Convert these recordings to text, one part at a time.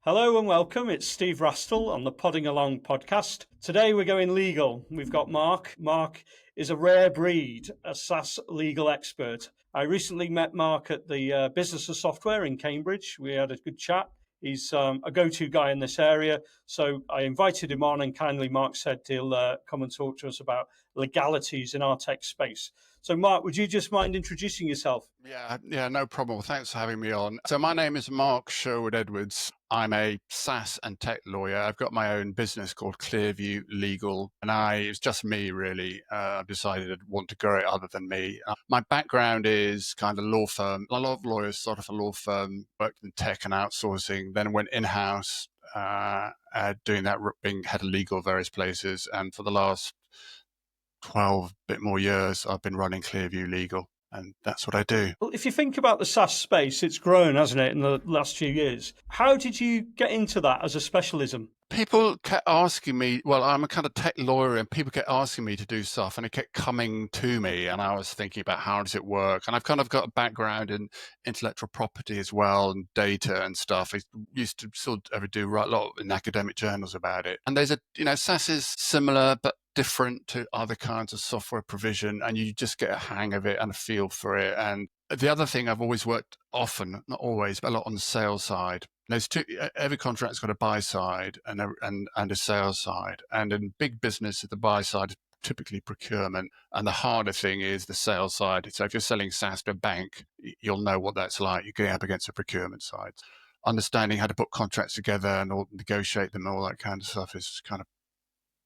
Hello and welcome. It's Steve Rastall on the Podding Along podcast. Today we're going legal. We've got Mark. Mark is a rare breed, a SaaS legal expert. I recently met Mark at the Business of Software in Cambridge. We had a good chat. He's a go-to guy in this area. So I invited him on and kindly Mark said he'll come and talk to us about legalities in our tech space. So Mark, would you just mind introducing yourself? Yeah, no problem. Well, thanks for having me on. So my name is Mark Sherwood-Edwards. I'm a SaaS and tech lawyer. I've got my own business called Clearview Legal, and it's just me really. I've decided I want to grow it other than me. My background is kind of law firm. A lot of lawyers sort of a law firm, worked in tech and outsourcing, then went in-house, doing that, being head of legal various places. And for the last 12 bit more years, I've been running Clearview Legal, and that's what I do. Well, if you think about the SaaS space, it's grown, hasn't it, in the last few years? How did you get into that as a specialism? People kept asking me, well, I'm a kind of tech lawyer, and people kept asking me to do stuff, and it kept coming to me, and I was thinking about how does it work? And I've kind of got a background in intellectual property as well, and data and stuff. I used to sort of write a lot in academic journals about it. And there's SaaS is similar, but different to other kinds of software provision, and you just get a hang of it and a feel for it. And the other thing, I've always worked often, not always, but a lot on the sales side. There's every contract's got a buy side and a sales side. And in big business, the buy side is typically procurement, and the harder thing is the sales side. So if you're selling SaaS to a bank, you'll know what that's like. You're going up against the procurement side. Understanding how to put contracts together and negotiate them and all that kind of stuff is kind of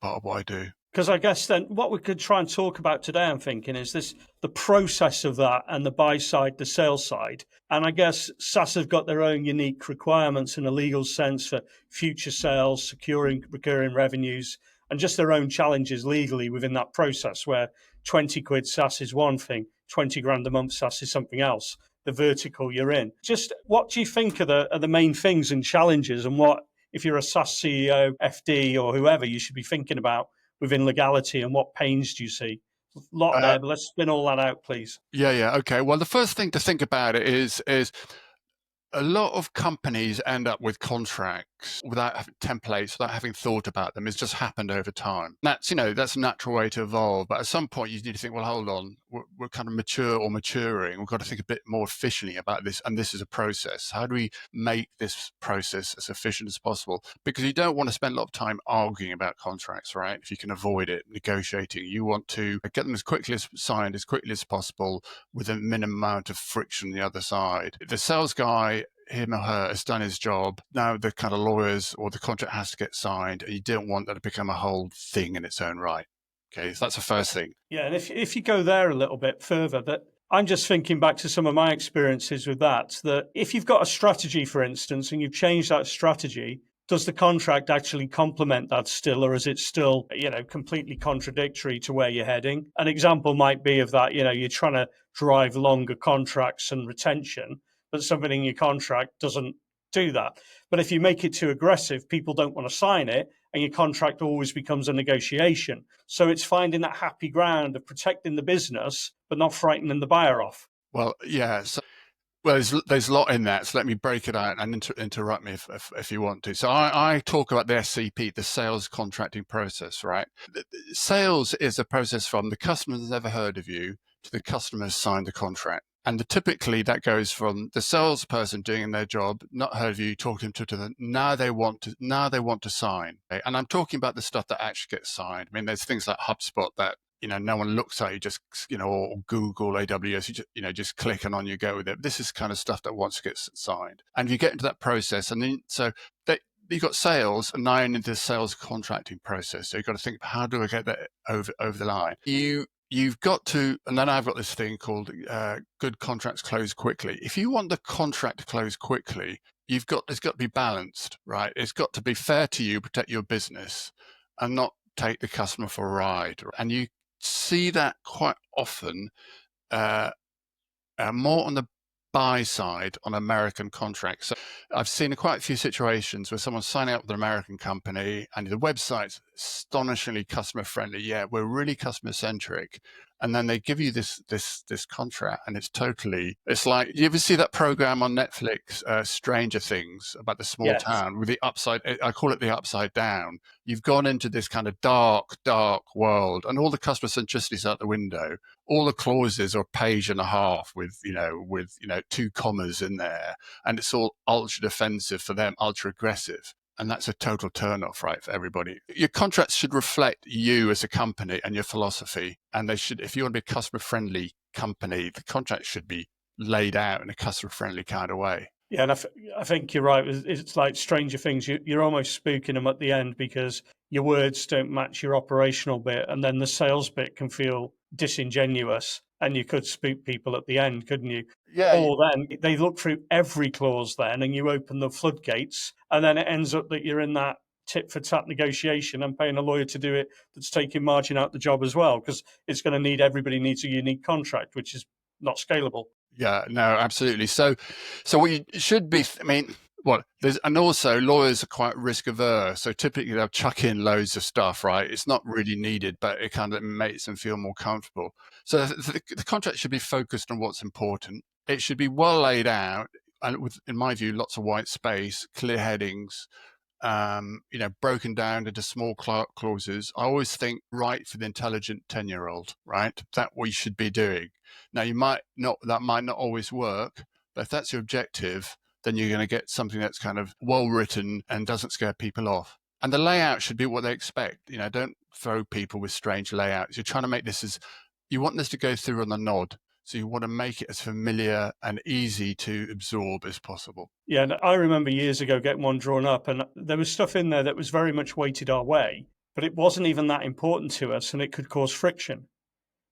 part of what I do. Because I guess then what we could try and talk about today, I'm thinking, is the process of that and the buy side, the sales side. And I guess SaaS have got their own unique requirements in a legal sense for future sales, securing recurring revenues, and just their own challenges legally within that process where 20 quid SaaS is one thing, 20 grand a month SaaS is something else, the vertical you're in. Just what do you think are the main things and challenges, and what, if you're a SaaS CEO, FD or whoever, you should be thinking about within legality, and what pains do you see? A lot there, but let's spin all that out, please. Yeah. Okay. Well, the first thing to think about it is a lot of companies end up with contracts without having templates, without having thought about them. It's just happened over time. That's a natural way to evolve. But at some point, you need to think, well, hold on, we're kind of mature or maturing. We've got to think a bit more efficiently about this. And this is a process. How do we make this process as efficient as possible? Because you don't want to spend a lot of time arguing about contracts, right? If you can avoid it, negotiating, you want to get them as quickly as signed, as quickly as possible, with a minimum amount of friction on the other side. The sales guy, him or her, has done his job. Now the kind of lawyers or the contract has to get signed, and you don't want that to become a whole thing in its own right. Okay, so that's the first thing. Yeah, and if you go there a little bit further, that I'm just thinking back to some of my experiences with that if you've got a strategy, for instance, and you've changed that strategy, does the contract actually complement that still, or is it still, completely contradictory to where you're heading? An example might be of that, you're trying to drive longer contracts and retention, but something in your contract doesn't do that. But if you make it too aggressive, people don't want to sign it, and your contract always becomes a negotiation. So it's finding that happy ground of protecting the business, but not frightening the buyer off. Well, yeah. So, well, there's a lot in that. So let me break it out and interrupt me if you want to. So I talk about the SCP, the sales contracting process, right? Sales is a process from the customer has never heard of you to the customer has signed the contract. And typically that goes from the salesperson doing their job, not heard of you, talking to them. Now they want to sign. Okay? And I'm talking about the stuff that actually gets signed. I mean, there's things like HubSpot that no one looks at. You just or Google, AWS. Just click and on you go with it. This is kind of stuff that wants to get signed. And you get into that process, and then you've got sales, and now into the sales contracting process. So you've got to think, how do I get that over the line? You've got to, and then I've got this thing called good contracts close quickly. If you want the contract to close quickly, it's got to be balanced, right? It's got to be fair to you, protect your business, and not take the customer for a ride. And you see that quite often, more on the buy side on American contracts. So I've seen quite a few situations where someone's signing up with an American company and the website's astonishingly customer friendly. Yeah, we're really customer centric. And then they give you this contract, and it's like, you ever see that program on Netflix, Stranger Things, about the small Yes. town with I call it the upside down. You've gone into this kind of dark world, and all the customer centricity is out the window. All the clauses are a page and a half with 2 commas in there, and it's all ultra defensive for them, ultra aggressive. And that's a total turnoff, right, for everybody. Your contracts should reflect you as a company and your philosophy. And they should, if you want to be a customer-friendly company, the contract should be laid out in a customer-friendly kind of way. Yeah, and I think you're right. It's like Stranger Things. You're almost spooking them at the end because your words don't match your operational bit, and then the sales bit can feel disingenuous, and you could spook people at the end, couldn't you? Yeah. Or then they look through every clause then, and you open the floodgates, and then it ends up that you're in that tit for tat negotiation and paying a lawyer to do it that's taking margin out the job as well, because it's going to need, everybody needs a unique contract, which is not scalable. Yeah, no, absolutely. So what you should be, I mean, and also lawyers are quite risk averse. So typically they'll chuck in loads of stuff, right? It's not really needed, but it kind of makes them feel more comfortable. So the contract should be focused on what's important. It should be well laid out, and with, in my view, lots of white space, clear headings, broken down into small clauses. I always think right for the intelligent 10-year-old, right? That we should be doing. Now, that might not always work, but if that's your objective, then you're going to get something that's kind of well written and doesn't scare people off. And the layout should be what they expect. Don't throw people with strange layouts. You're trying to make you want this to go through on the nod. So you want to make it as familiar and easy to absorb as possible. Yeah, and I remember years ago getting one drawn up, and there was stuff in there that was very much weighted our way, but it wasn't even that important to us, and it could cause friction.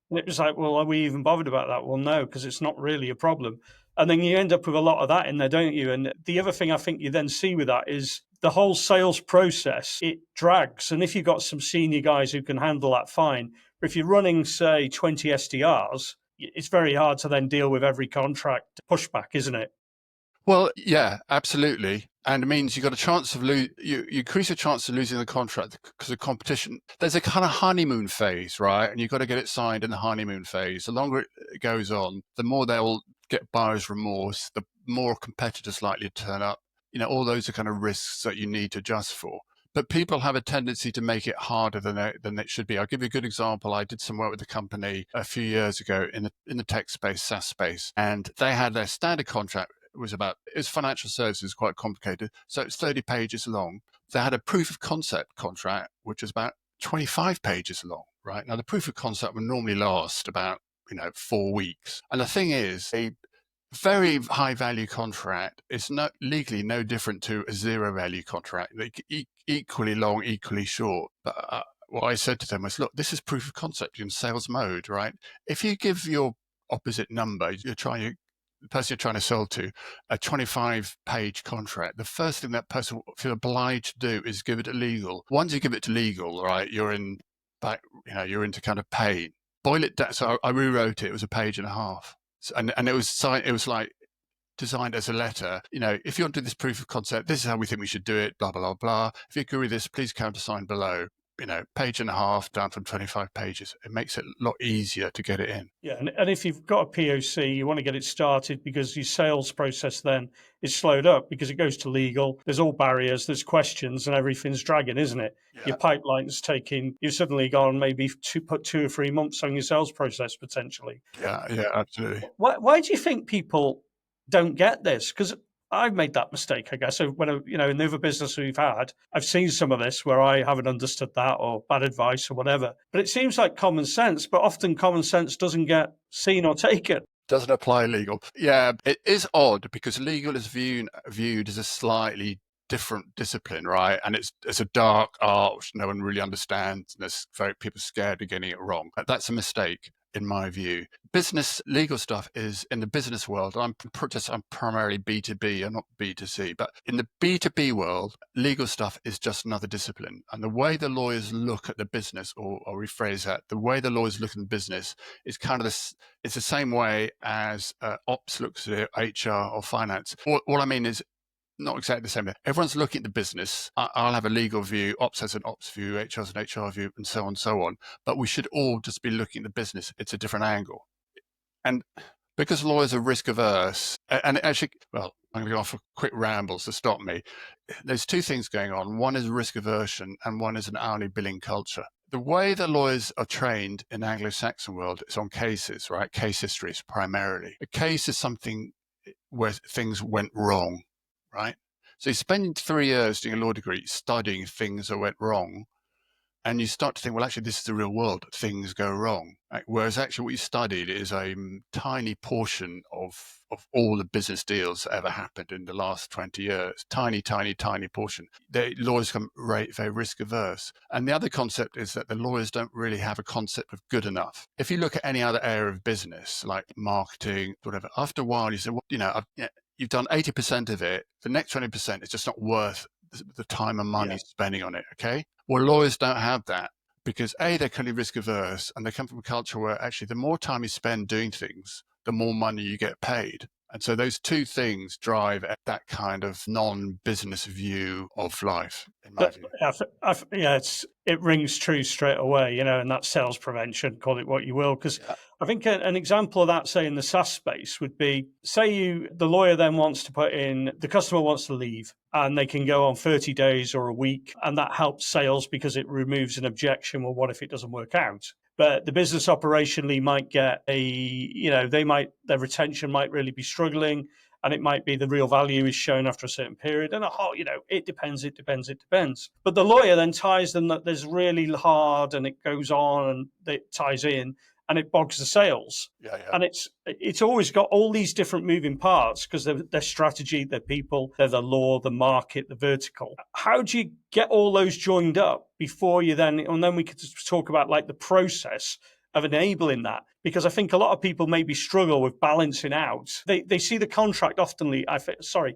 And it was like, well, are we even bothered about that? Well, no, because it's not really a problem. And then you end up with a lot of that in there, don't you? And the other thing I think you then see with that is the whole sales process, it drags. And if you've got some senior guys who can handle that, fine. But if you're running, say, 20 SDRs, it's very hard to then deal with every contract pushback, isn't it? Well, yeah, absolutely. And it means you've got a chance of you increase your chance of losing the contract because of competition. There's a kind of honeymoon phase, right? And you've got to get it signed in the honeymoon phase. The longer it goes on, the more they'll get buyer's remorse, the more competitors likely to turn up. All those are kind of risks that you need to adjust for. But people have a tendency to make it harder than it should be. I'll give you a good example. I did some work with a company a few years ago in the tech space, SaaS space, and they had their standard contract. It was financial services, quite complicated. So it's 30 pages long. They had a proof of concept contract, which was about 25 pages long, right? Now, the proof of concept would normally last about, 4 weeks. And the thing is, a very high value contract is not legally no different to a zero value contract. They're equally long, equally short. But what I said to them was, look, this is proof of concept in sales mode, right? If you give your opposite number, the person you're trying to sell to, a 25-page contract, the first thing that person will feel obliged to do is give it to legal. Once you give it to legal, right, you're into kind of pain. Boil it down. So I rewrote it. It was a page and a half, and it was signed. It was like designed as a letter. If you want to do this proof of concept, this is how we think we should do it. Blah blah blah blah. If you agree with this, please countersign below. Page and a half down from 25 pages. It makes it a lot easier to get it in. Yeah, and if you've got a POC, you want to get it started because your sales process then is slowed up because it goes to legal. There's all barriers, there's questions, and everything's dragging, isn't it? Yeah. Your pipeline's you've suddenly gone maybe put 2 or 3 months on your sales process potentially. Yeah, absolutely. Why do you think people don't get this? Because I've made that mistake, I guess. So when in the other business we've had, I've seen some of this where I haven't understood that or bad advice or whatever. But it seems like common sense, but often common sense doesn't get seen or taken. Doesn't apply legal. Yeah, it is odd because legal is viewed as a slightly different discipline, right? And it's a dark art which no one really understands, and there's people scared of getting it wrong. That's a mistake. In my view, business legal stuff is in the business world. I'm primarily B2B, I'm not B2C, but in the B2B world, legal stuff is just another discipline. And the way the lawyers look at the business, or rephrase that, the way the lawyers look at the business is kind of this. It's the same way as ops looks at HR or finance. All I mean is, not exactly the same. Everyone's looking at the business. I'll have a legal view, ops has an ops view, HR has an HR view, and so on and so on. But we should all just be looking at the business. It's a different angle. And because lawyers are risk averse, and actually, well, I'm going to go off for quick rambles to stop me. There's two things going on. One is risk aversion, and one is an hourly billing culture. The way the lawyers are trained in Anglo-Saxon world is on cases, right? Case histories primarily. A case is something where things went wrong, right? So you spend 3 years doing a law degree studying things that went wrong, and you start to think, well, actually, this is the real world. Things go wrong. Right? Whereas actually what you studied is a tiny portion of all the business deals that ever happened in the last 20 years. Tiny, tiny, tiny portion. The lawyers become very risk averse. And the other concept is that the lawyers don't really have a concept of good enough. If you look at any other area of business, like marketing, whatever, after a while you say, well, you've done 80% of it. The next 20% is just not worth the time and money spending on it. Okay. Well, lawyers don't have that because A, they're kind of risk averse, and they come from a culture where actually the more time you spend doing things, the more money you get paid. And so those two things drive that kind of non-business view of life, in my view. It rings true straight away, and that's sales prevention, call it what you will. Because I think an example of that, say in the SaaS space, would be, say the lawyer then wants to put in, the customer wants to leave, and they can go on 30 days or a week, and that helps sales because it removes an objection. Well, what if it doesn't work out? But the business operationally might get their retention might really be struggling, and it might be the real value is shown after a certain period. And it depends. But the lawyer then ties them that there's really hard, and it goes on, and it ties in, and it bogs the sales. And it's always got all these different moving parts because their strategy, their people, they're the law, the market, the vertical. How do you get all those joined up before you and then we could talk about like the process of enabling that, because I think a lot of people maybe struggle with balancing out. They see the contract oftenly.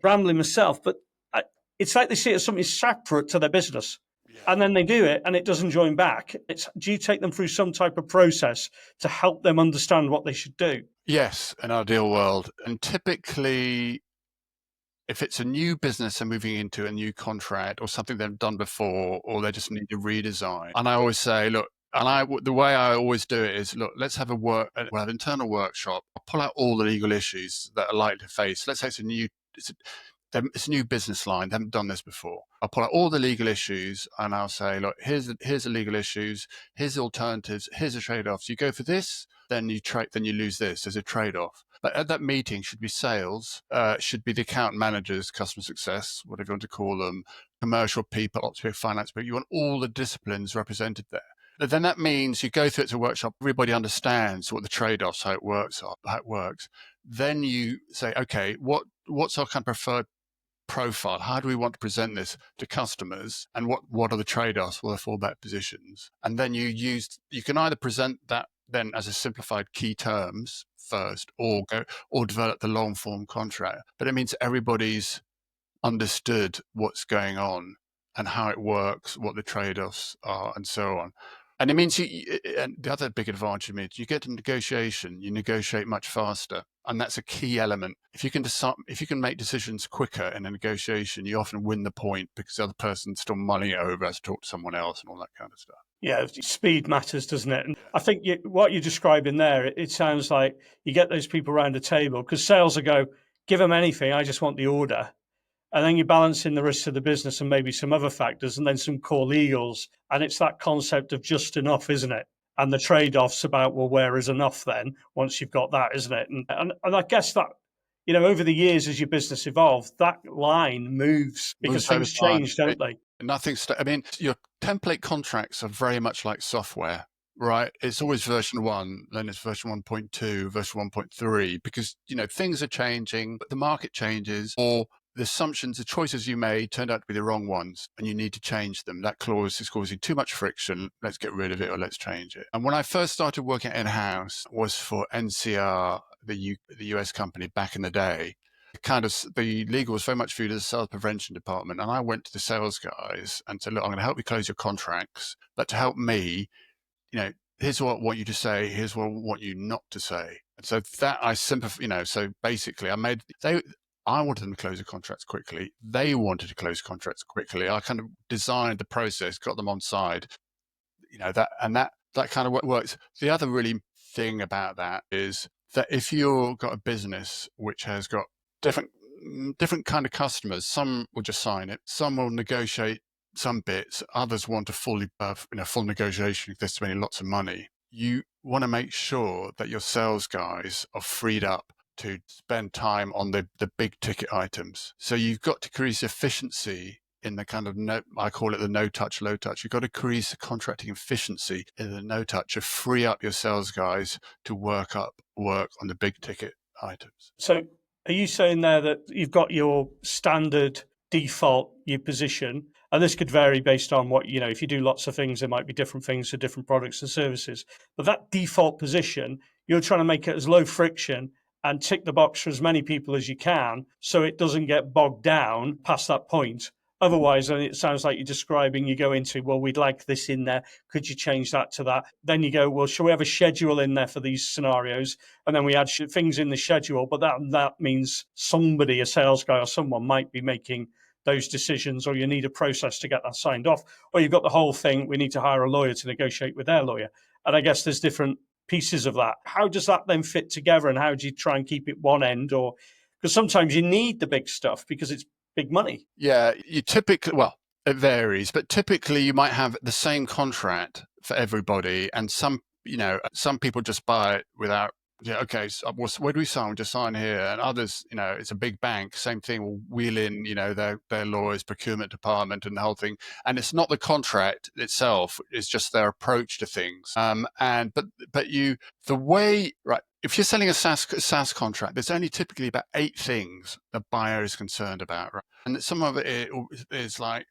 Rambling myself, but it's like they see it as something separate to their business. And then they do it and it doesn't join back. Do you take them through some type of process to help them understand what they should do? Yes, an ideal world. And typically, if it's a new business and moving into a new contract or something they've done before, or they just need to redesign. And I always say, look, the way I always do it is, look, let's have we'll have internal workshop. I'll pull out all the legal issues that are likely to face. Let's say it's a new business line. They haven't done this before. I'll pull out all the legal issues and I'll say, look, here's the legal issues. Here's the alternatives. Here's the trade-offs. You go for this, then you lose this. There's a trade-off. But at that meeting should be sales, should be the account managers, customer success, whatever you want to call them, commercial people, ops people, finance people. You want all the disciplines represented there. But then that means you go through it to a workshop, everybody understands what the trade-offs, how it works. Then you say, okay, what's our kind of preferred profile? How do we want to present this to customers? And what are the trade-offs? What are the fallback positions? And then you can either present that then as a simplified key terms first, or develop the long form contract. But it means everybody's understood what's going on and how it works, what the trade-offs are, and so on. And it means and the other big advantage means you get to negotiation, you negotiate much faster. And that's a key element. If you can make decisions quicker in a negotiation, you often win the point because the other person's still mulling it over, has to talk to someone else and all that kind of stuff. Yeah, speed matters, doesn't it? And I think what you're describing there, it sounds like you get those people around the table because sales will go, give them anything, I just want the order. And then you're balancing the risks of the business and maybe some other factors and then some core legals. And it's that concept of just enough, isn't it? And the trade-offs about, well, where is enough then once you've got that, isn't it? And I guess that, over the years as your business evolved, that line moves because things change, don't they? Your template contracts are very much like software, right? It's always version 1, then it's version 1.2, version 1.3, because, things are changing, but the market changes, or the assumptions, the choices you made turned out to be the wrong ones and you need to change them. That clause is causing too much friction. Let's get rid of it or let's change it. And when I first started working in-house was for NCR, the US company back in the day. The legal was very much viewed as a sales prevention department. And I went to the sales guys and said, look, I'm going to help you close your contracts, but to help me, here's what I want you to say. Here's what I want you not to say. And so that I simplify, so basically I wanted them to close the contracts quickly. They wanted to close contracts quickly. I kind of designed the process, got them on side, that kind of works. The other really thing about that is that if you've got a business which has got different kind of customers, some will just sign it, some will negotiate some bits, others want a full negotiation if they're spending lots of money. You want to make sure that your sales guys are freed up to spend time on the big ticket items. So you've got to increase efficiency in the kind of I call it the no touch, low touch. You've got to increase the contracting efficiency in the no touch to free up your sales guys to work on the big ticket items. So are you saying there that you've got your standard default, your position, and this could vary based on what, if you do lots of things, there might be different things for different products and services. But that default position, you're trying to make it as low friction and tick the box for as many people as you can so it doesn't get bogged down past that point. Otherwise, and it sounds like you're describing, you go into, well, we'd like this in there. Could you change that to that? Then you go, well, shall we have a schedule in there for these scenarios? And then we add things in the schedule. But that means somebody, a sales guy or someone, might be making those decisions, or you need a process to get that signed off. Or you've got the whole thing, we need to hire a lawyer to negotiate with their lawyer. And I guess there's different pieces of that. How does that then fit together, and how do you try and keep it one end? Or because sometimes you need the big stuff because it's big money. Yeah, you typically, well, it varies, but typically you might have the same contract for everybody, and some people just buy it without. Yeah, okay. So where do we sign? We just sign here, and others, it's a big bank. Same thing. Will wheel in, their lawyers, procurement department, and the whole thing. And it's not the contract itself; it's just their approach to things. The way, right? If you're selling a SaaS contract, there's only typically about 8 things the buyer is concerned about, right? And some of it is like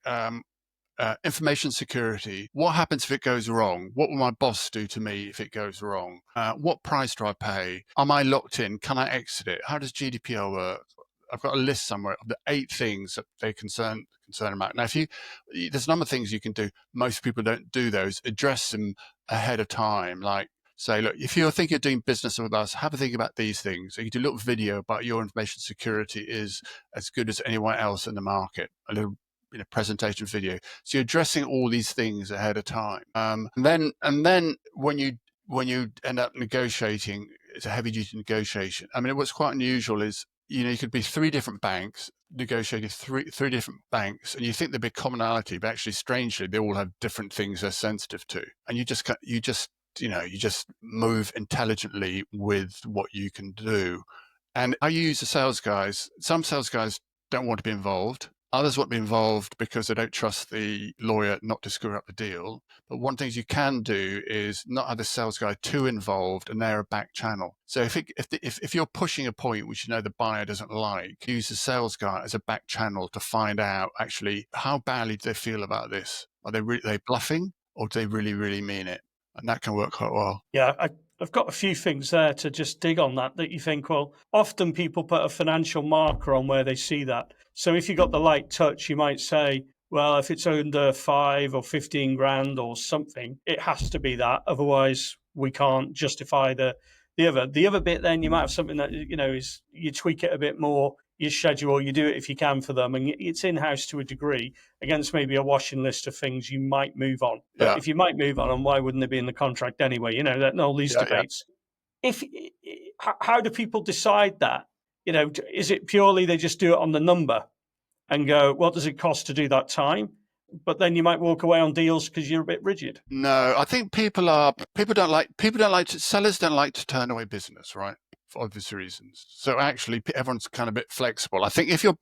information security. What happens if it goes wrong? What will my boss do to me if it goes wrong? What price do I pay? Am I locked in? Can I exit it? How does GDPR work? I've got a list somewhere of the 8 things that they concern about. Now, there's a number of things you can do. Most people don't do those. Address them ahead of time. Like, say, look, if you think you're doing business with us, have a think about these things. So you do a little video about your information security is as good as anyone else in the market. A little presentation video. So you're addressing all these things ahead of time. And then when you end up negotiating, it's a heavy duty negotiation. I mean, what's quite unusual is, you could be 3 different banks negotiating three different banks, and you think there'd be commonality, but actually, strangely, they all have different things they're sensitive to. And you just move intelligently with what you can do. And I use the sales guys. Some sales guys don't want to be involved. Others want to be involved because they don't trust the lawyer not to screw up the deal. But one thing you can do is not have the sales guy too involved, and they're a back channel. So if you're pushing a point which the buyer doesn't like, use the sales guy as a back channel to find out actually how badly do they feel about this. Are they bluffing, or do they really, really mean it? And that can work quite well. Yeah, I've got a few things there to just dig on that you think, well, often people put a financial marker on where they see that. So if you got the light touch, you might say, well, if it's under 5 or 15 grand or something, it has to be that. Otherwise, we can't justify the other. The other bit, then you might have something that, is you tweak it a bit more, you schedule, you do it if you can for them, and it's in-house to a degree against maybe a washing list of things you might move on. But if you might move on, and why wouldn't they be in the contract anyway? All these debates. How do people decide that? Is it purely they just do it on the number and go, what does it cost to do that time? But then you might walk away on deals because you're a bit rigid. No, I think sellers don't like to turn away business, right? For obvious reasons. So actually, everyone's kind of a bit flexible. I think if your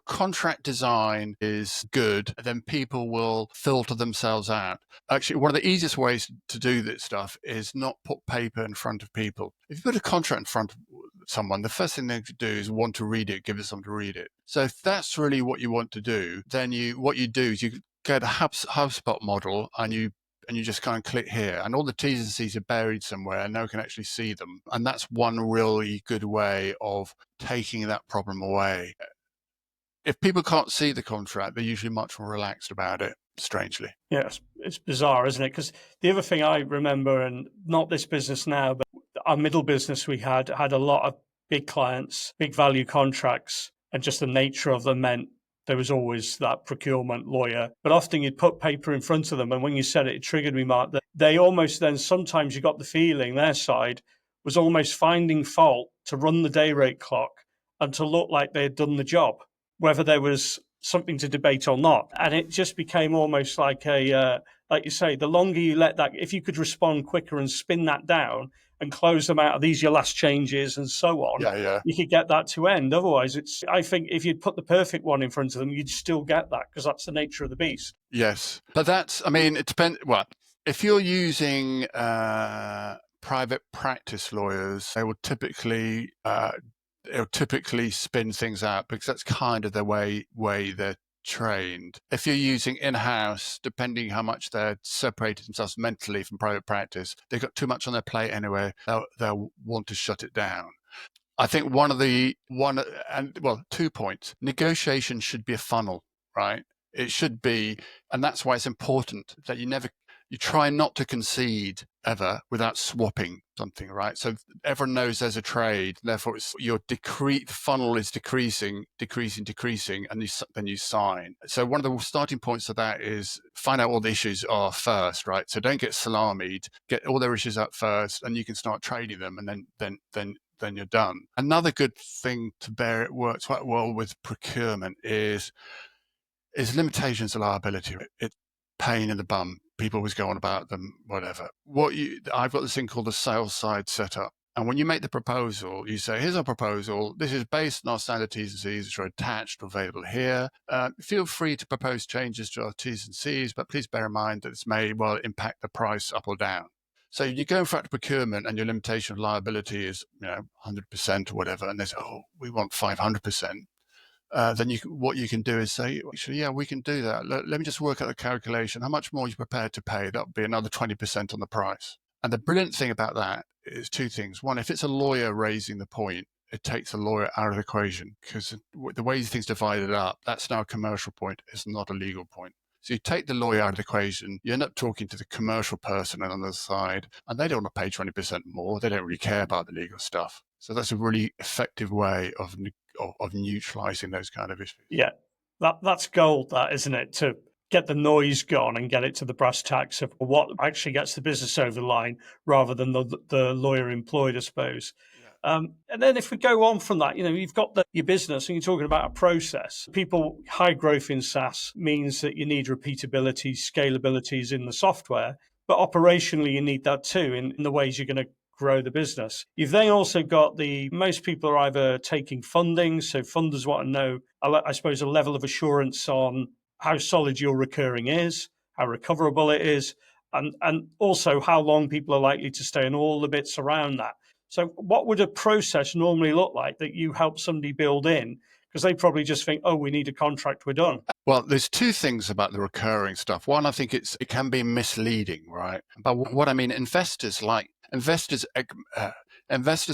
contract design is good, then people will filter themselves out. Actually, one of the easiest ways to do this stuff is not put paper in front of people. If you put a contract in front of someone, the first thing they do is want to read it, give it someone to read it. So if that's really what you want to do, then what you do is you get a HubSpot model, and you just kind of click here, and all the T's and C's are buried somewhere, and no one can actually see them. And that's one really good way of taking that problem away. If people can't see the contract, they're usually much more relaxed about it, strangely. Yes, it's bizarre, isn't it? Because the other thing I remember, and not this business now, but our middle business we had a lot of big clients, big value contracts, and just the nature of them meant there was always that procurement lawyer. But often you'd put paper in front of them, and when you said it, it triggered me, Mark, that they almost then, sometimes you got the feeling their side was almost finding fault to run the day rate clock and to look like they had done the job, whether there was something to debate or not. And it just became almost like like you say, the longer you let that, if you could respond quicker and spin that down and close them out of these your last changes and so on, you could get that to end. Otherwise, I think if you'd put the perfect one in front of them, you'd still get that, because that's the nature of the beast. Yes, but it depends. Well, if you're using private practice lawyers, they will typically spin things out, because that's kind of the way they're trained. If you're using in-house, depending how much they're separated themselves mentally from private practice, they've got too much on their plate anyway. They'll want to shut it down. I think 2 points. Negotiation should be a funnel, right? It should be, and that's why it's important that you try not to concede ever without swapping something, right? So everyone knows there's a trade, therefore the funnel is decreasing, and then you sign. So one of the starting points of that is find out what the issues are first, right? So don't get salamied, get all their issues out first, and you can start trading them, and then you're done. Another good thing to bear, it works quite well with procurement, is limitations of liability. It's pain in the bum. People always go on about them, whatever. I've got this thing called the sales side setup. And when you make the proposal, you say, here's our proposal. This is based on our standard T's and C's, which are attached or available here. Feel free to propose changes to our T's and C's, but please bear in mind that this may well impact the price up or down. So you go in front of procurement and your limitation of liability is 100% or whatever, and they say, oh, we want 500%. Then what you can do is say, actually, yeah, we can do that. Let me just work out the calculation. How much more are you prepared to pay? That would be another 20% on the price. And the brilliant thing about that is 2 things. One, if it's a lawyer raising the point, it takes a lawyer out of the equation, because the way things divided up, that's now a commercial point. It's not a legal point. So you take the lawyer out of the equation, you end up talking to the commercial person on the other side, and they don't want to pay 20% more. They don't really care about the legal stuff. So that's a really effective way of neutralizing those kind of issues. Yeah, that's gold, that, isn't it? To get the noise gone and get it to the brass tacks of what actually gets the business over the line, rather than the lawyer employed, I suppose. And then if we go on from that, you've got your business and you're talking about a process. High growth in SaaS means that you need repeatability, scalabilities in the software, but operationally you need that too in the ways you're going to grow the business. You've then also got most people are either taking funding, so funders want to know, I suppose, a level of assurance on how solid your recurring is, how recoverable it is, and also how long people are likely to stay and all the bits around that. So what would a process normally look like that you help somebody build in? Because they probably just think, oh, we need a contract, we're done. Well, there's 2 things about the recurring stuff. One, I think it can be misleading, right? But what I mean, investors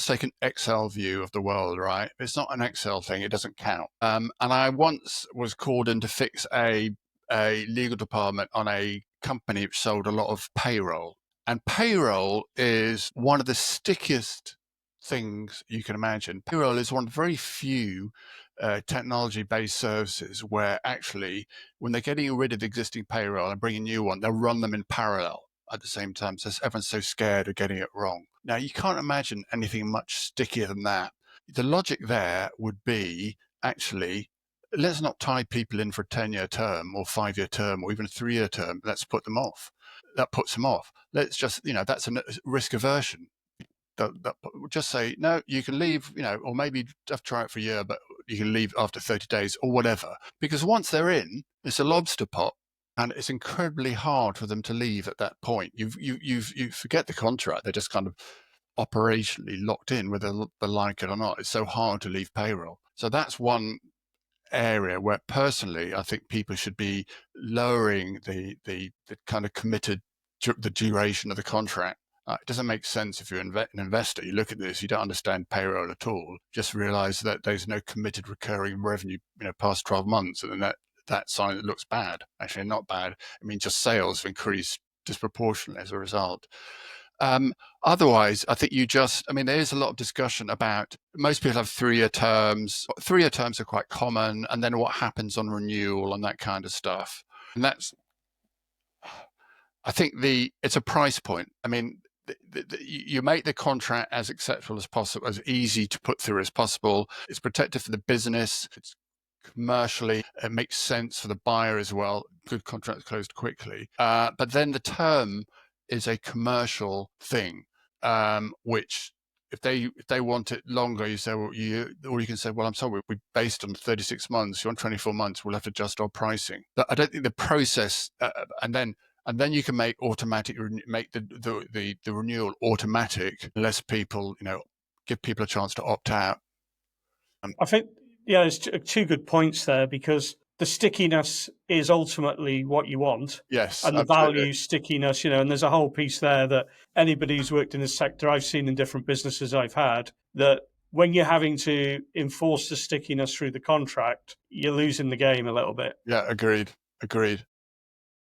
take an Excel view of the world, right? It's not an Excel thing. It doesn't count. And I once was called in to fix a legal department on a company which sold a lot of payroll. And payroll is one of the stickiest things you can imagine. Payroll is one of the very few technology-based services where actually, when they're getting rid of existing payroll and bringing new one, they'll run them in parallel at the same time. So everyone's so scared of getting it wrong. Now, you can't imagine anything much stickier than that. The logic there would be, actually, let's not tie people in for a 10-year term or 5-year term or even a 3-year term. Let's put them off. That puts them off. Let's just, that's a risk aversion. Just say, no, you can leave, or maybe have to try it for a year, but you can leave after 30 days or whatever. Because once they're in, it's a lobster pot, and it's incredibly hard for them to leave at that point. You forget the contract. They're just kind of operationally locked in, whether they like it or not. It's so hard to leave payroll. So that's one area where personally I think people should be lowering the kind of committed the duration of the contract. It doesn't make sense if you're an investor. You look at this, you don't understand payroll at all. Just realize that there's no committed recurring revenue, past 12 months, and then that sign that looks bad. Actually, not bad. I mean, just sales have increased disproportionately as a result. Otherwise, I think there is a lot of discussion about, most people have 3-year terms. 3-year terms are quite common, and then what happens on renewal and that kind of stuff. And I think it's a price point. I mean, you make the contract as acceptable as possible, as easy to put through as possible. It's protective for the business. It's commercially, it makes sense for the buyer as well. Good contracts closed quickly. But then the term is a commercial thing, which if they want it longer, you say, well, or you can say, well, I'm sorry, we based on 36 months. You want 24 months, we'll have to adjust our pricing. But I don't think the process, and then you can make the renewal automatic, unless people, give people a chance to opt out. I think, there's two good points there, because the stickiness is ultimately what you want. Yes, and the absolutely. value stickiness, and there's a whole piece there that anybody who's worked in this sector, I've seen in different businesses I've had, that when you're having to enforce the stickiness through the contract, you're losing the game a little bit. Yeah, agreed.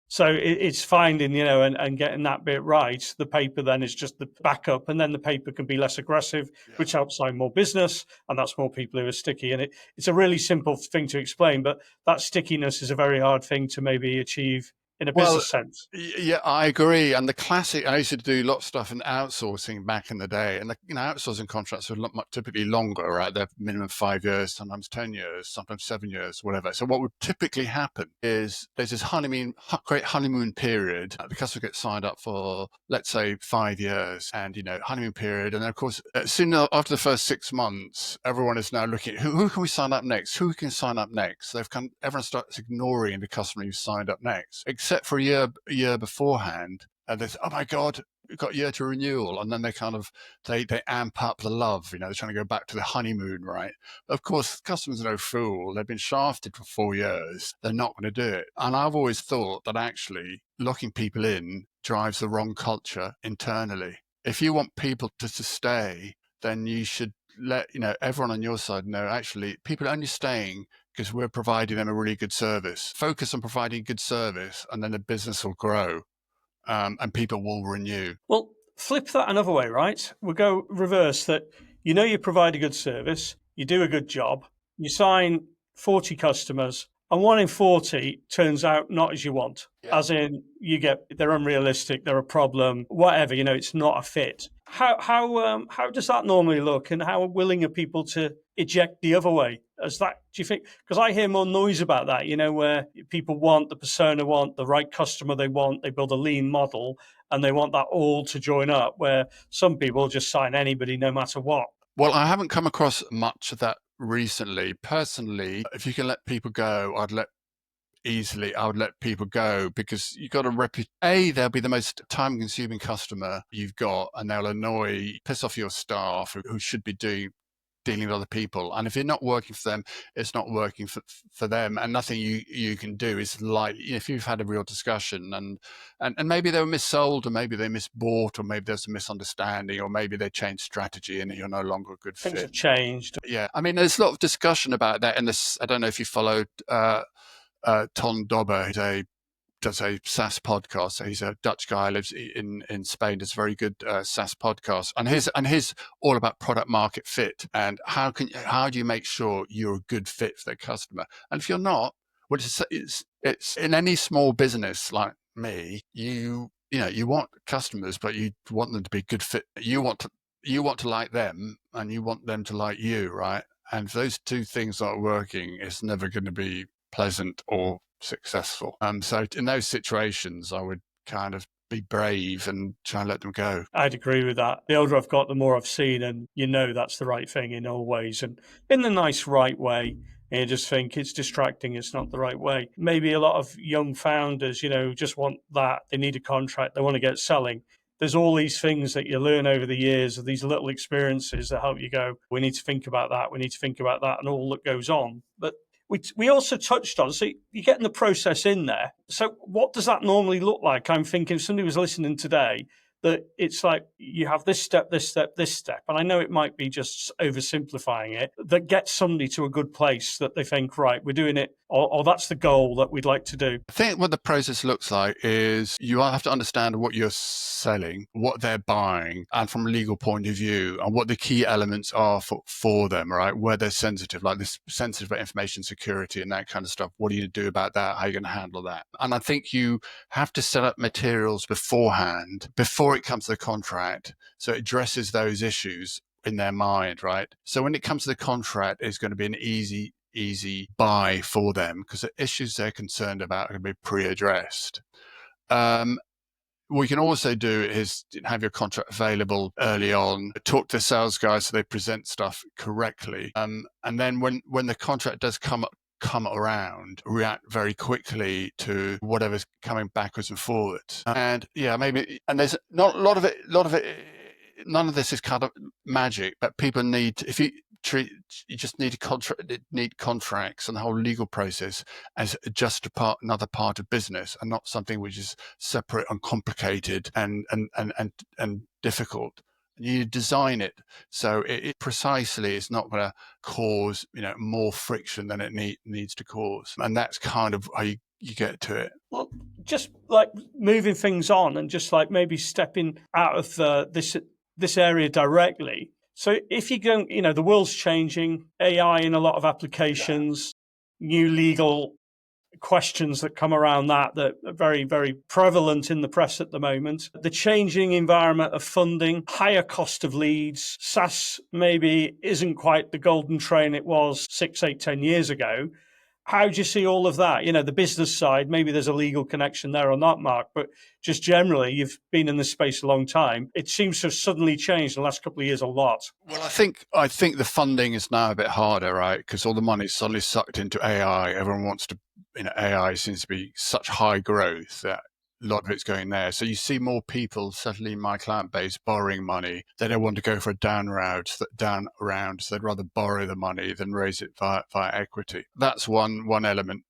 So it's finding, and getting that bit right. The paper then is just the backup, and then the paper can be less aggressive, which helps sign more business, and that's more people who are sticky. And it's a really simple thing to explain, but that stickiness is a very hard thing to maybe achieve in a business sense. Yeah, I agree. And the classic, I used to do a lot of stuff in outsourcing back in the day, and the outsourcing contracts are typically longer, right? They're minimum 5 years, sometimes 10 years, sometimes 7 years, whatever. So what would typically happen is there's this great honeymoon period. The customer gets signed up for, let's say, 5 years, and honeymoon period, and then of course, soon after the first 6 months, everyone is now looking at who can we sign up next? Who can sign up next? So everyone starts ignoring the customer who signed up next, except for a year beforehand, and they say, oh my God, we've got a year to renewal. And then they amp up the love, they're trying to go back to the honeymoon, right? Of course, customers are no fool. They've been shafted for 4 years. They're not going to do it. And I've always thought that actually locking people in drives the wrong culture internally. If you want people to stay, then you should let everyone on your side know, actually, people are only staying because we're providing them a really good service. Focus on providing good service, and then the business will grow, and people will renew. Well, flip that another way, right? We'll go reverse that. You provide a good service, you do a good job, you sign 40 customers, and 1 in 40 turns out not as you want. Yeah. As in, they're unrealistic, they're a problem, whatever. It's not a fit. How does that normally look, and how willing are people to eject the other way? Do you think? Because I hear more noise about that. Where people want the right customer, they build a lean model, and they want that all to join up. Where some people just sign anybody, no matter what. Well, I haven't come across much of that recently. Personally, if you can let people go, I would let people go, because you've got they'll be the most time-consuming customer you've got, and they'll piss off your staff who should be dealing with other people. And if you're not working for them, it's not working for them, and nothing you can do is if you've had a real discussion and maybe they were missold, or maybe they misbought, or maybe there's a misunderstanding, or maybe they changed strategy and you're no longer a good fit. Things have changed. Yeah, I mean, there's a lot of discussion about that in this. I don't know if you followed Ton Dobber, who does a SaaS podcast. So he's a Dutch guy, lives in Spain, does a very good SaaS podcast. And his all about product market fit, and how do you make sure you're a good fit for the customer? And if you're not, well, it's in any small business like me, you want customers, but you want them to be a good fit. You want to like them, and you want them to like you, right? And if those two things aren't working, it's never going to be pleasant or successful. So in those situations, I would kind of be brave and try and let them go. I'd agree with that. The older I've got, the more I've seen, and that's the right thing in all ways, and in the nice, right way. And you just think it's distracting, it's not the right way. Maybe a lot of young founders, just want that. They need a contract, they want to get selling. There's all these things that you learn over the years, of these little experiences that help you go, we need to think about that, and all that goes on. But we also touched on, so you're getting the process in there. So what does that normally look like? I'm thinking if somebody was listening today, that it's like you have this step, this step, this step. And I know it might be just oversimplifying it, that gets somebody to a good place, that they think, right, we're doing it or that's the goal that we'd like to do? I think what the process looks like is you have to understand what you're selling, what they're buying, and from a legal point of view, and what the key elements are for them, right? Where they're sensitive, like this sensitive about information security and that kind of stuff. What are you going to do about that? How are you going to handle that? And I think you have to set up materials beforehand, before it comes to the contract, so it addresses those issues in their mind, right? So when it comes to the contract, it's going to be an easy buy for them because the issues they're concerned about are going to be pre-addressed. What you can also do is have your contract available early on, talk to the sales guys so they present stuff correctly. And then when the contract does come around, react very quickly to whatever's coming backwards and forwards. And yeah, maybe, and there's not a lot of it, none of this is kind of magic, but people need, if you just need contracts and the whole legal process as just another part of business, and not something which is separate and complicated and difficult. You design it so it precisely is not going to cause more friction than it needs to cause, and that's kind of how you get to it. Well, just like moving things on and just like maybe stepping out of this area directly. So if you go, the world's changing, AI in a lot of applications, new legal questions that come around that are very, very prevalent in the press at the moment. The changing environment of funding, higher cost of leads. SaaS maybe isn't quite the golden train it was 6, 8, 10 years ago. How do you see all of that? The business side, maybe there's a legal connection there or not, Mark, but just generally, you've been in this space a long time. It seems to have suddenly changed in the last couple of years a lot. Well, I think the funding is now a bit harder, right? Because all the money is suddenly sucked into AI. Everyone wants to, AI seems to be such high growth that a lot of it's going there. So you see more people, certainly in my client base, borrowing money. They don't want to go for a down round, so they'd rather borrow the money than raise it via equity. That's one element.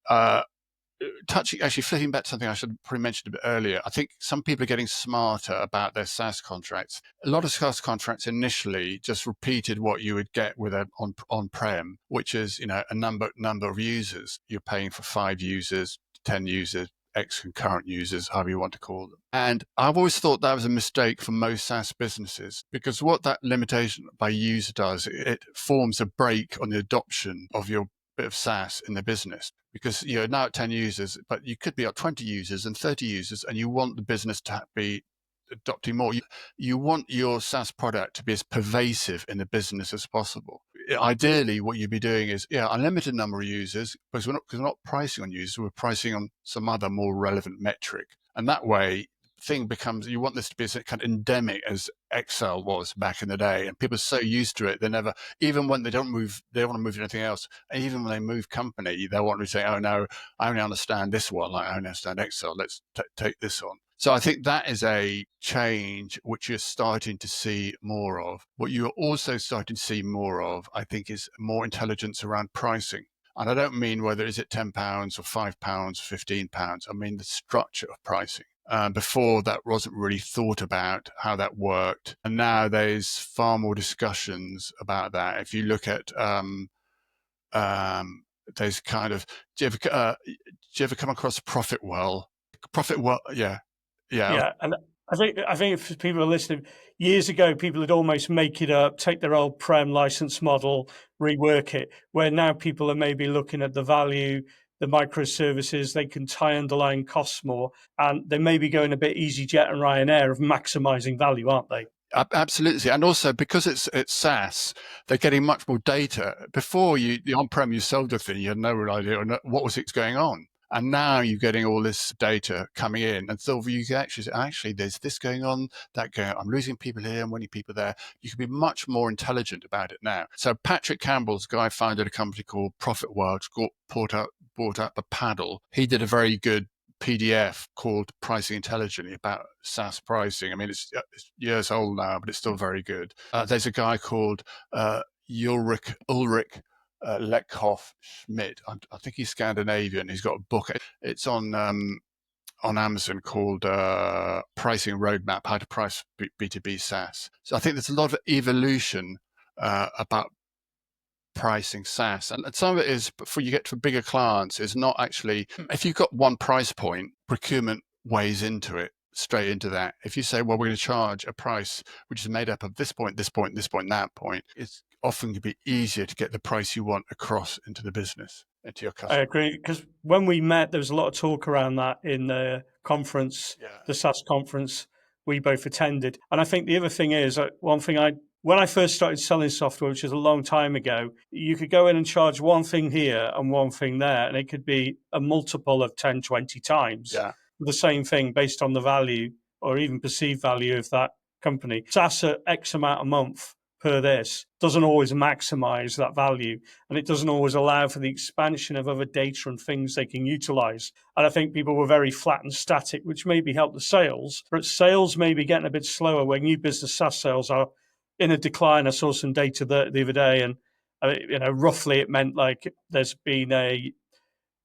Flipping back to something I should have probably mentioned a bit earlier, I think some people are getting smarter about their SaaS contracts. A lot of SaaS contracts initially just repeated what you would get with an on-prem, which is a number of users. You're paying for 5 users, 10 users, X concurrent users, however you want to call them. And I've always thought that was a mistake for most SaaS businesses, because what that limitation by user does, it forms a brake on the adoption of your bit of SaaS in the business, because you're now at 10 users, but you could be at 20 users and 30 users, and you want the business to be adopting more. You want your SaaS product to be as pervasive in the business as possible. Ideally, what you'd be doing is, unlimited number of users, because we're not pricing on users, we're pricing on some other more relevant metric. And that way, thing becomes, you want this to be as kind of endemic as Excel was back in the day, and people are so used to it, they never, even when they don't move, they want to move to anything else. And even when they move company, they want to say, oh no, I only understand this one, like I only understand Excel, let's take this on. So I think that is a change which you're starting to see more of. What you're also starting to see more of, I think, is more intelligence around pricing. And I don't mean whether is it £10 or £5 or £15. I mean the structure of pricing. Before, that wasn't really thought about how that worked. And now there's far more discussions about that. If you look at, there's kind of, do you ever come across Profitwell? Yeah. Yeah, and I think if people are listening, years ago, people would almost make it up, take their old prem license model, rework it, where now people are maybe looking at the value, the microservices, they can tie underlying costs more, and they may be going a bit EasyJet and Ryanair of maximizing value, aren't they? Absolutely. And also because it's SaaS, they're getting much more data. Before, the on-prem, you sold the thing, you had no real idea what was going on. And now you're getting all this data coming in, and so you can actually say, there's this going on, that going on. I'm losing people here, I'm winning people there. You can be much more intelligent about it now. So Patrick Campbell's guy founded a company called Profitwell, bought up a paddle. He did a very good PDF called Pricing Intelligently about SaaS pricing. I mean, it's years old now, but it's still very good. There's a guy called Ulrich Leckhoff Schmidt. I think he's Scandinavian. He's got a book. It's on Amazon called Pricing Roadmap: How to Price B2B SaaS. So I think there's a lot of evolution about pricing SaaS. And some of it is, before you get to bigger clients, is not actually, if you've got one price point, procurement weighs into it, straight into that. If you say, well, we're going to charge a price which is made up of this point, this point, this point, that point, it's often going to be easier to get the price you want across into the business, into your customer. I agree, because when we met, there was a lot of talk around that in the conference, the SaaS conference we both attended. And I think the other thing is, one thing when I first started selling software, which was a long time ago, you could go in and charge one thing here and one thing there, and it could be a multiple of 10, 20 times the same thing based on the value or even perceived value of that company. SaaS at X amount a month per this doesn't always maximize that value, and it doesn't always allow for the expansion of other data and things they can utilize. And I think people were very flat and static, which maybe helped the sales, but sales may be getting a bit slower where new business SaaS sales are in a decline. I saw some data the other day, and roughly it meant like there's been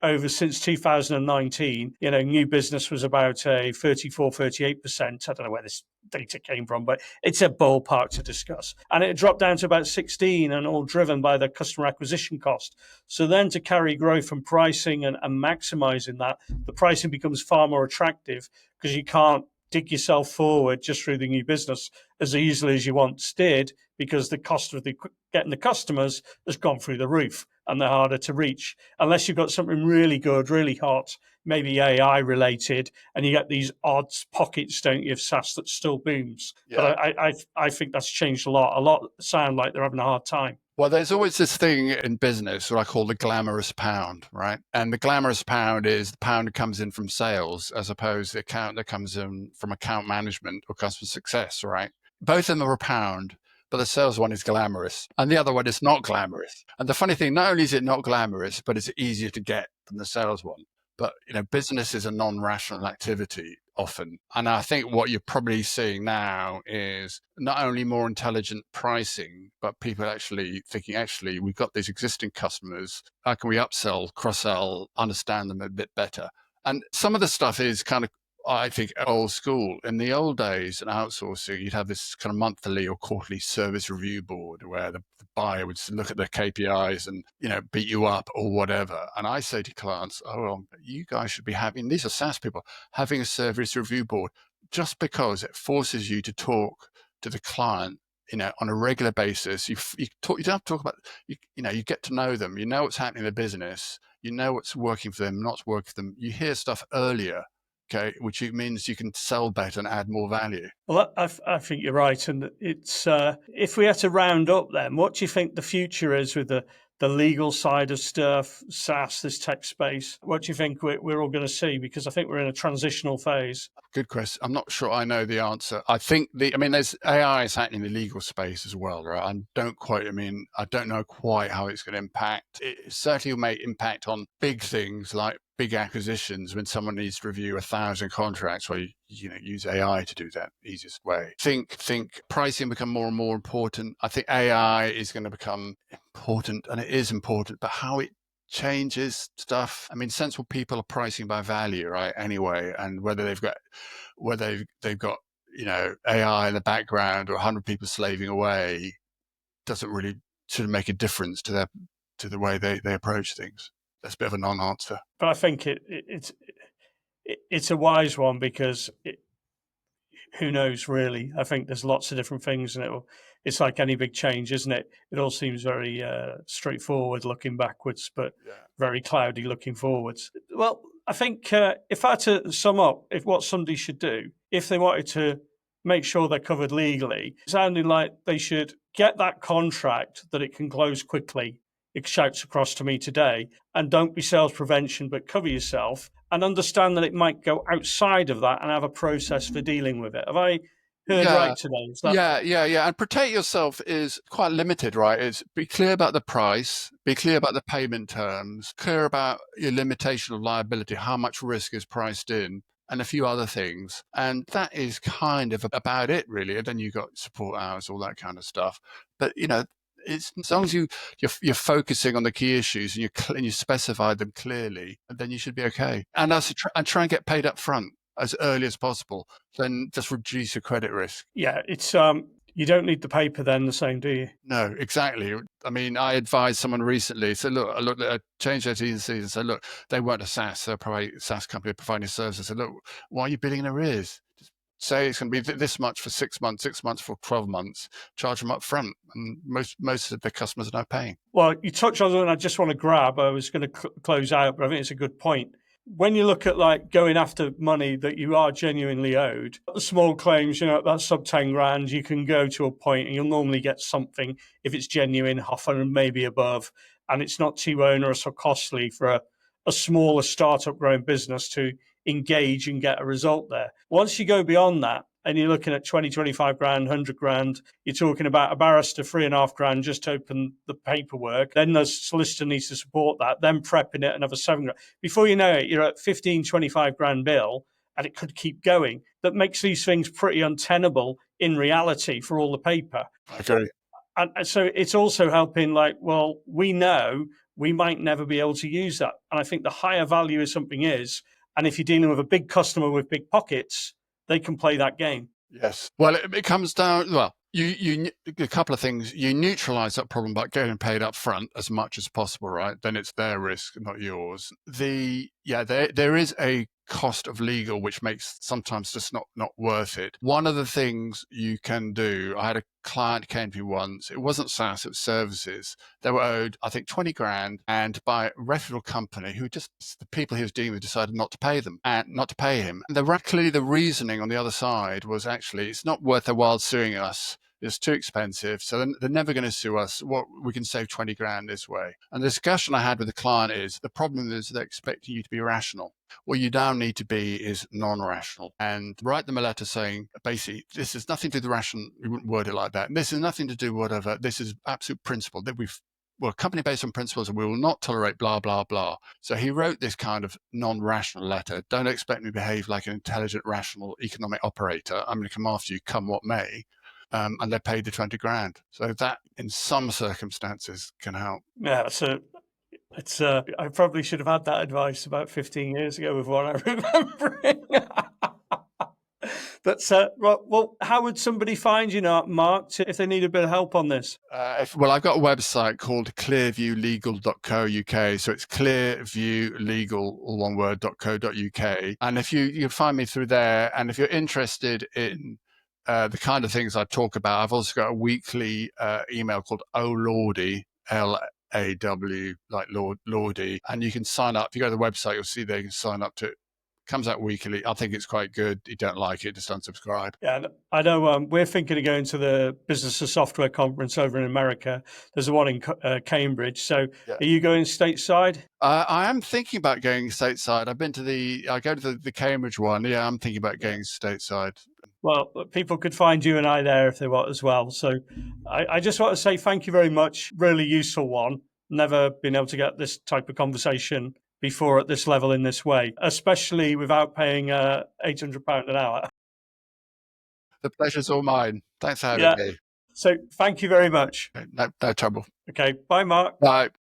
over since 2019, new business was about a 34, 38%. I don't know where this data came from, but it's a ballpark to discuss. And it dropped down to about 16, and all driven by the customer acquisition cost. So then to carry growth and pricing and maximizing that, the pricing becomes far more attractive because you can't dig yourself forward just through the new business as easily as you once did, because the cost of getting the customers has gone through the roof and they're harder to reach. Unless you've got something really good, really hot, maybe AI related, and you get these odd pockets, don't you, of SaaS that still booms. Yeah. But I think that's changed a lot. A lot sound like they're having a hard time. Well, there's always this thing in business what I call the glamorous pound, right? And the glamorous pound is the pound that comes in from sales as opposed to the account that comes in from account management or customer success, right? Both of them are a pound, but the sales one is glamorous and the other one is not glamorous. And the funny thing, not only is it not glamorous, but it's easier to get than the sales one. But, business is a non-rational activity often. And I think what you're probably seeing now is not only more intelligent pricing, but people actually thinking, we've got these existing customers. How can we upsell, cross-sell, understand them a bit better? And some of the stuff is kind of, I think, old school. In the old days in outsourcing, you'd have this kind of monthly or quarterly service review board where the buyer would look at the KPIs and, beat you up or whatever. And I say to clients, you guys should be having, these are SaaS people, having a service review board, just because it forces you to talk to the client, on a regular basis. You don't have to talk about, you get to know them. You know what's happening in the business. You know what's working for them, not working for them. You hear stuff earlier. Okay, which means you can sell better and add more value. Well, I think you're right. And it's if we had to round up then, what do you think the future is with the legal side of stuff, SaaS, this tech space? What do you think we're all going to see? Because I think we're in a transitional phase. Good question. I'm not sure I know the answer. I think there's AI is happening in the legal space as well, right? I don't know quite how it's going to impact. It certainly may impact on big things like big acquisitions when someone needs to review 1,000 contracts, where you use AI to do that easiest way. Think pricing become more and more important. I think AI is going to become important, and it is important, but how it changes stuff. Sensible people are pricing by value, right? Anyway, and whether they've got AI in the background or 100 people slaving away doesn't really sort of make a difference to the way they approach things. That's a bit of a non-answer. But I think it's a wise one, because who knows, really? I think there's lots of different things, and it's like any big change, isn't it? It all seems very straightforward looking backwards, but very cloudy looking forwards. Well, I think if I had to sum up what somebody should do, if they wanted to make sure they're covered legally, it sounded like they should get that contract that it can close quickly. It shouts across to me today, and don't be sales prevention, but cover yourself and understand that it might go outside of that and have a process for dealing with it. Have I heard right today? Yeah. And protect yourself is quite limited, right? It's be clear about the price, be clear about the payment terms, clear about your limitation of liability, how much risk is priced in, and a few other things. And that is kind of about it, really. And then you've got support hours, all that kind of stuff. But, it's, as long as you're focusing on the key issues and you specify them clearly, then you should be okay. And try and get paid up front as early as possible. Then just reduce your credit risk. Yeah, it's You don't need the paper then the same, do you? No, exactly. I mean, I advised someone recently. So look, I changed their T's and C's and said, look, they weren't a SaaS, they're a SaaS company providing services. I said, look, why are you billing in arrears? Just say it's going to be this much for 6 months, 6 months for 12 months. Charge them up front, and most of the customers are now paying. Well, you touched on something I just want to grab. I was going to close out, but I think it's a good point. When you look at like going after money that you are genuinely owed, the small claims, that's sub 10 grand, you can go to a point and you'll normally get something if it's genuine, often and maybe above, and it's not too onerous or costly for a smaller startup growing business to engage and get a result there. Once you go beyond that, and you're looking at 20, 25 grand, 100 grand, you're talking about a barrister, 3.5 grand just to open the paperwork. Then the solicitor needs to support that, then prepping it another 7 grand. Before you know it, you're at 15, 25 grand bill, and it could keep going. That makes these things pretty untenable in reality for all the paper. I agree. And so it's also helping we know we might never be able to use that. And I think the higher value of something is, and if you're dealing with a big customer with big pockets, they can play that game. Yes. Well, it comes down, you a couple of things. You neutralize that problem by getting paid up front as much as possible, right? Then it's their risk, not yours. There is a cost of legal, which makes sometimes just not worth it. One of the things you can do, I had a client came to me once, it wasn't SaaS, it was services. They were owed, I think, 20 grand, and by a reputable company who the people he was dealing with decided not to pay them and not to pay him. And clearly the reasoning on the other side was actually, it's not worth their while suing us. It's too expensive, so they're never going to sue us. We can save 20 grand this way. And the discussion I had with the client is, the problem is they're expecting you to be rational. What you now need to be is non-rational, and write them a letter saying, basically, this is nothing to do with rational. We wouldn't word it like that. And this is nothing to do with whatever. This is absolute principle that we're a company based on principles and we will not tolerate blah, blah, blah. So he wrote this kind of non-rational letter. Don't expect me to behave like an intelligent, rational economic operator. I'm going to come after you, come what may. And they paid the 20 grand. So that, in some circumstances, can help. Yeah, so I probably should have had that advice about 15 years ago with what I'm remembering. That's well, how would somebody find you now, Mark, if they need a bit of help on this? I've got a website called clearviewlegal.co.uk. So it's clearviewlegal, all one word, .co.uk. And if you can find me through there, and if you're interested in the kind of things I talk about, I've also got a weekly email called Oh Lordy, LAW, like Lordy, and you can sign up. If you go to the website, you'll see there you can sign up to it. Comes out weekly. I think it's quite good. You don't like it, just unsubscribe. Yeah, I know. We're thinking of going to the Business of Software conference over in America. There's one in Cambridge. So, Are you going stateside? I am thinking about going stateside. I've been to I go to the Cambridge one. Yeah, I'm thinking about going stateside. Well, people could find you and I there if they want as well. So I just want to say thank you very much. Really useful one. Never been able to get this type of conversation before at this level in this way, especially without paying £800 an hour. The pleasure's all mine. Thanks for having me. So thank you very much. No trouble. Okay. Bye, Mark. Bye.